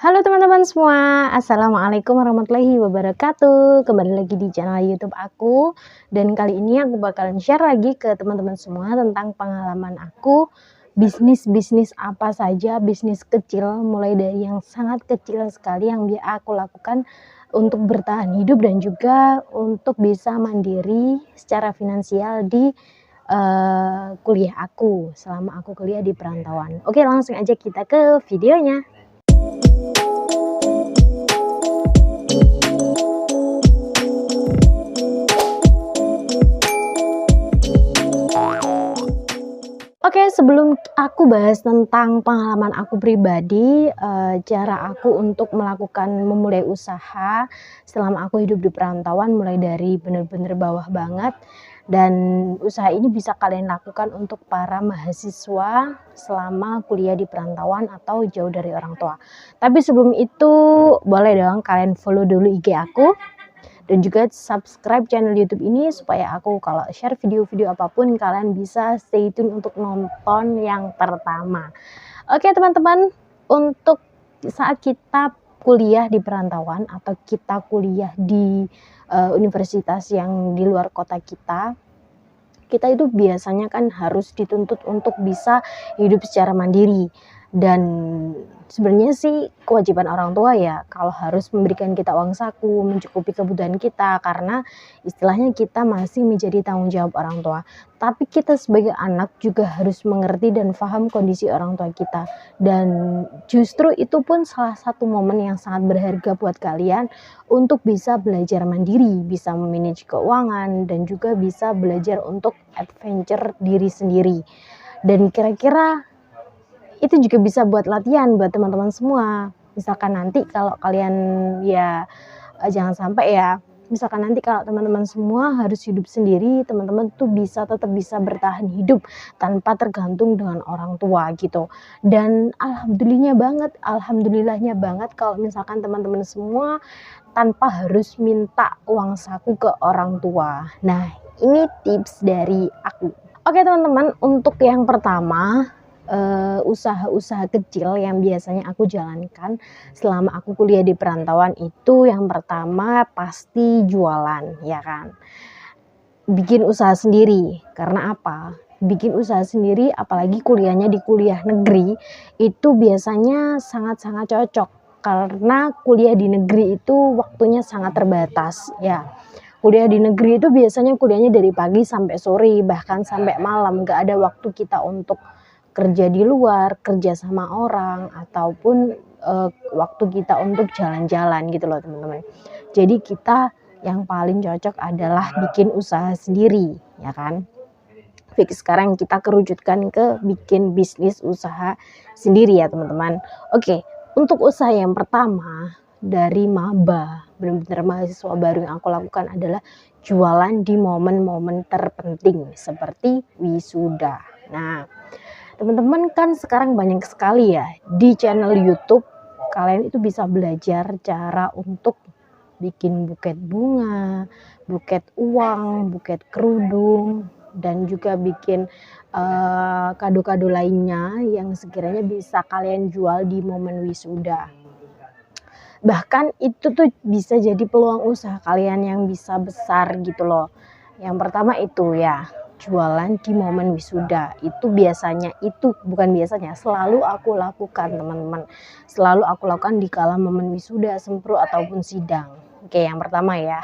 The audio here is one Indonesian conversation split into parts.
Halo teman-teman semua, Assalamualaikum warahmatullahi wabarakatuh. Kembali lagi di channel YouTube aku. Dan kali ini aku bakalan share lagi ke teman-teman semua tentang pengalaman aku bisnis apa saja, bisnis kecil mulai dari yang sangat kecil sekali yang aku lakukan untuk bertahan hidup dan juga untuk bisa mandiri secara finansial di kuliah aku selama aku kuliah di perantauan. Oke, langsung aja kita ke videonya. Oke, sebelum aku bahas tentang pengalaman aku pribadi, cara aku untuk memulai usaha selama aku hidup di perantauan mulai dari bener-bener bawah banget, dan usaha ini bisa kalian lakukan untuk para mahasiswa selama kuliah di perantauan atau jauh dari orang tua. Tapi sebelum itu boleh dong kalian follow dulu IG aku. Dan juga subscribe channel YouTube ini supaya aku kalau share video-video apapun kalian bisa stay tune untuk nonton yang pertama. Oke teman-teman, untuk saat kita kuliah di perantauan atau kita kuliah di universitas yang di luar kota kita itu biasanya kan harus dituntut untuk bisa hidup secara mandiri. Dan sebenarnya sih kewajiban orang tua ya kalau harus memberikan kita uang saku, mencukupi kebutuhan kita, karena istilahnya kita masih menjadi tanggung jawab orang tua. Tapi kita sebagai anak juga harus mengerti dan paham kondisi orang tua kita. Dan justru itu pun salah satu momen yang sangat berharga buat kalian untuk bisa belajar mandiri, bisa memanage keuangan, dan juga bisa belajar untuk adventure diri sendiri. Dan kira-kira itu juga bisa buat latihan buat teman-teman semua. Misalkan nanti kalau kalian jangan sampai ya, misalkan nanti kalau teman-teman semua harus hidup sendiri, teman-teman tuh tetap bisa bertahan hidup tanpa tergantung dengan orang tua gitu. Dan alhamdulillahnya banget kalau misalkan teman-teman semua tanpa harus minta uang saku ke orang tua. Nah, ini tips dari aku. Oke teman-teman, untuk yang pertama, usaha-usaha kecil yang biasanya aku jalankan selama aku kuliah di perantauan itu yang pertama pasti jualan, ya kan. Bikin usaha sendiri, karena apa? Bikin usaha sendiri apalagi kuliahnya di kuliah negeri itu biasanya sangat-sangat cocok, karena kuliah di negeri itu waktunya sangat terbatas ya. Kuliah di negeri itu biasanya kuliahnya dari pagi sampai sore, bahkan sampai malam, gak ada waktu kita untuk kerja di luar, kerja sama orang, ataupun waktu kita untuk jalan-jalan gitu loh teman-teman. Jadi kita yang paling cocok adalah bikin usaha sendiri, ya kan. Fix sekarang kita kerucutkan ke bikin bisnis usaha sendiri ya teman-teman. Oke, untuk usaha yang pertama dari maba, benar-benar mahasiswa baru yang aku lakukan adalah jualan di momen-momen terpenting seperti wisuda. Nah, teman-teman kan sekarang banyak sekali ya di channel YouTube, kalian itu bisa belajar cara untuk bikin buket bunga, buket uang, buket kerudung, dan juga bikin kado-kado lainnya yang sekiranya bisa kalian jual di momen wisuda. Bahkan itu tuh bisa jadi peluang usaha kalian yang bisa besar gitu loh. Yang pertama itu ya, jualan di momen wisuda. Itu selalu aku lakukan teman-teman. Selalu aku lakukan di kala momen wisuda, sempro ataupun sidang. Oke, yang pertama ya.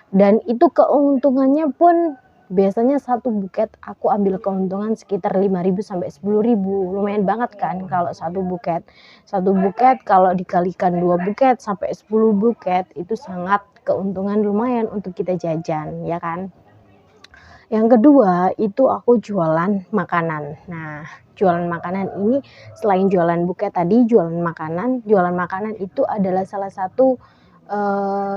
Dan itu keuntungannya pun biasanya satu buket aku ambil keuntungan sekitar 5.000 sampai 10.000. Lumayan banget kan kalau satu buket. Satu buket kalau dikalikan 2 buket sampai 10 buket itu sangat keuntungan lumayan untuk kita jajan, ya kan. Yang kedua itu aku jualan makanan. Nah, jualan makanan ini selain jualan buket tadi, jualan makanan itu adalah salah satu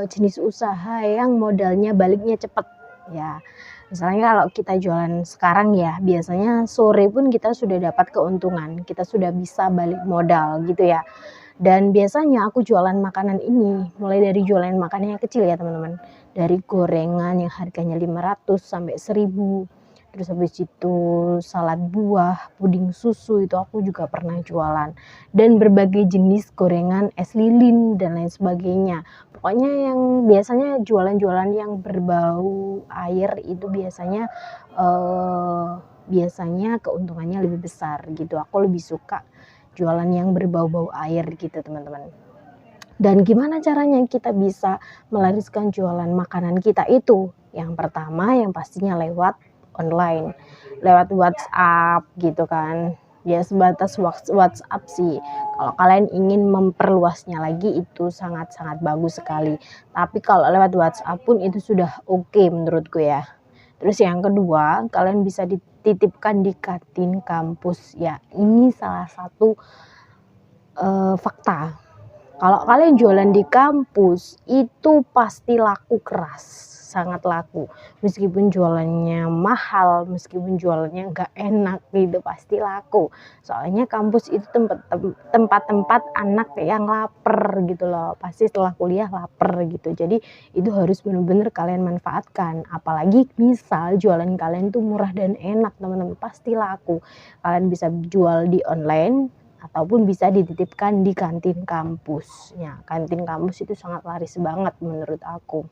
jenis usaha yang modalnya baliknya cepat ya. Misalnya kalau kita jualan sekarang ya, biasanya sore pun kita sudah dapat keuntungan, kita sudah bisa balik modal gitu ya. Dan biasanya aku jualan makanan ini mulai dari jualan makanan yang kecil ya teman-teman, dari gorengan yang harganya 500 sampai 1.000, terus habis itu salad buah, puding susu itu aku juga pernah jualan, dan berbagai jenis gorengan, es lilin dan lain sebagainya. Pokoknya yang biasanya jualan-jualan yang berbau air itu biasanya keuntungannya lebih besar gitu. Aku lebih suka jualan yang berbau-bau air gitu teman-teman. Dan gimana caranya kita bisa melariskan jualan makanan kita itu? Yang pertama yang pastinya lewat online, lewat WhatsApp gitu kan. Ya sebatas WhatsApp sih. Kalau kalian ingin memperluasnya lagi itu sangat-sangat bagus sekali. Tapi kalau lewat WhatsApp pun itu sudah oke menurutku ya. Terus yang kedua, kalian bisa dititipkan di kantin kampus. Ya, ini salah satu fakta. Kalau kalian jualan di kampus itu pasti laku keras, sangat laku. Meskipun jualannya mahal, meskipun jualannya nggak enak gitu pasti laku. Soalnya kampus itu tempat-tempat anak yang lapar gitu loh. Pasti setelah kuliah lapar gitu. Jadi itu harus benar-benar kalian manfaatkan. Apalagi misal jualan kalian tuh murah dan enak teman-teman, pasti laku. Kalian bisa jual di online ataupun bisa dititipkan di kantin kampus. Ya, kantin kampus itu sangat laris banget menurut aku.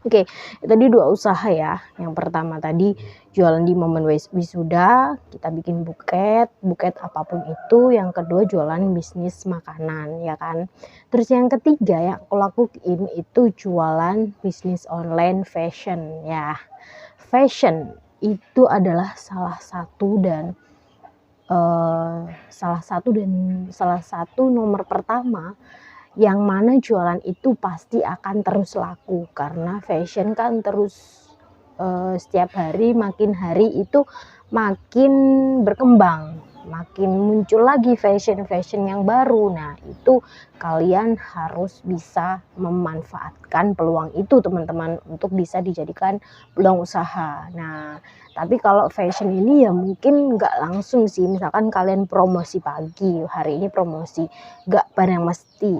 Oke, itu tadi 2 usaha ya. Yang pertama tadi jualan di momen wisuda, kita bikin buket apapun itu. Yang kedua jualan bisnis makanan, ya kan. Terus yang ketiga yang aku lakuin itu jualan bisnis online fashion ya. Fashion itu adalah salah satu nomor pertama yang mana jualan itu pasti akan terus laku, karena fashion kan terus setiap hari makin hari itu makin berkembang, makin muncul lagi fashion yang baru. Nah itu kalian harus bisa memanfaatkan peluang itu teman-teman untuk bisa dijadikan peluang usaha. Nah tapi kalau fashion ini ya mungkin nggak langsung sih, misalkan kalian promosi pagi, hari ini promosi, nggak barang mesti,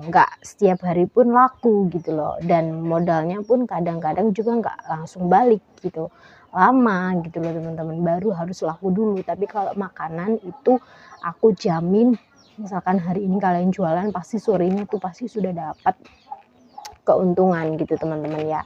nggak setiap hari pun laku gitu loh, dan modalnya pun kadang-kadang juga nggak langsung balik gitu, lama gitu loh teman-teman, baru harus laku dulu. Tapi kalau makanan itu aku jamin, misalkan hari ini kalian jualan pasti sorenya tuh pasti sudah dapat keuntungan gitu teman-teman ya.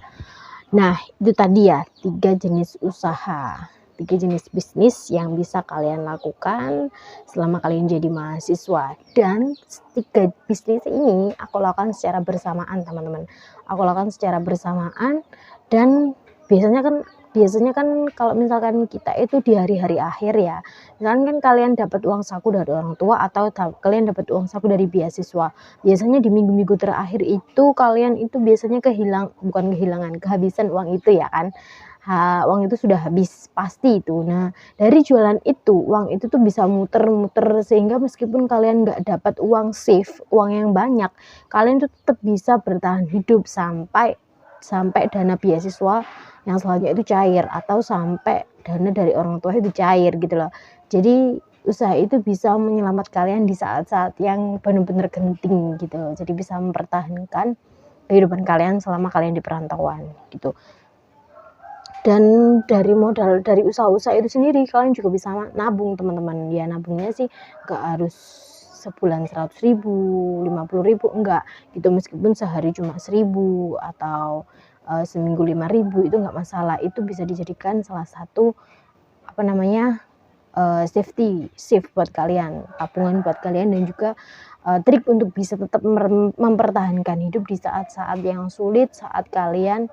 Nah itu tadi ya 3 jenis usaha, 3 jenis bisnis yang bisa kalian lakukan selama kalian jadi mahasiswa. Dan 3 bisnis ini aku lakukan secara bersamaan teman-teman. Aku lakukan secara bersamaan, dan biasanya kan kalau misalkan kita itu di hari-hari akhir ya, misalkan kan kalian dapat uang saku dari orang tua atau kalian dapat uang saku dari beasiswa, biasanya di minggu-minggu terakhir itu kalian itu biasanya kehabisan uang itu ya kan. Uang itu sudah habis pasti itu. Nah dari jualan itu uang itu tuh bisa muter-muter, sehingga meskipun kalian nggak dapat uang safe, uang yang banyak, kalian tuh tetap bisa bertahan hidup sampai dana beasiswa yang selanjutnya itu cair, atau sampai dana dari orang tua itu cair gitu loh. Jadi usaha itu bisa menyelamatkan kalian di saat-saat yang benar-benar genting gitu loh. Jadi bisa mempertahankan kehidupan kalian selama kalian di perantauan gitu. Dan dari modal dari usaha-usaha itu sendiri kalian juga bisa nabung teman-teman. Ya nabungnya sih gak harus sebulan 100.000, 50.000, enggak gitu. Meskipun sehari cuma 1.000 atau seminggu 5.000 itu enggak masalah. Itu bisa dijadikan salah satu safe buat kalian, tabungan buat kalian, dan juga trik untuk bisa tetap mempertahankan hidup di saat-saat yang sulit saat kalian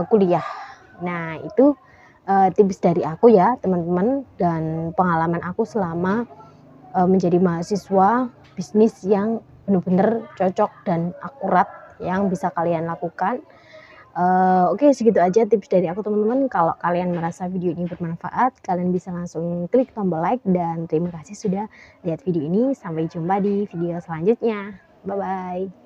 kuliah. Nah itu tips dari aku ya teman-teman, dan pengalaman aku selama menjadi mahasiswa, bisnis yang benar-benar cocok dan akurat yang bisa kalian lakukan. Oke, segitu aja tips dari aku teman-teman. Kalau kalian merasa video ini bermanfaat, kalian bisa langsung klik tombol like, dan terima kasih sudah lihat video ini. Sampai jumpa di video selanjutnya. Bye bye.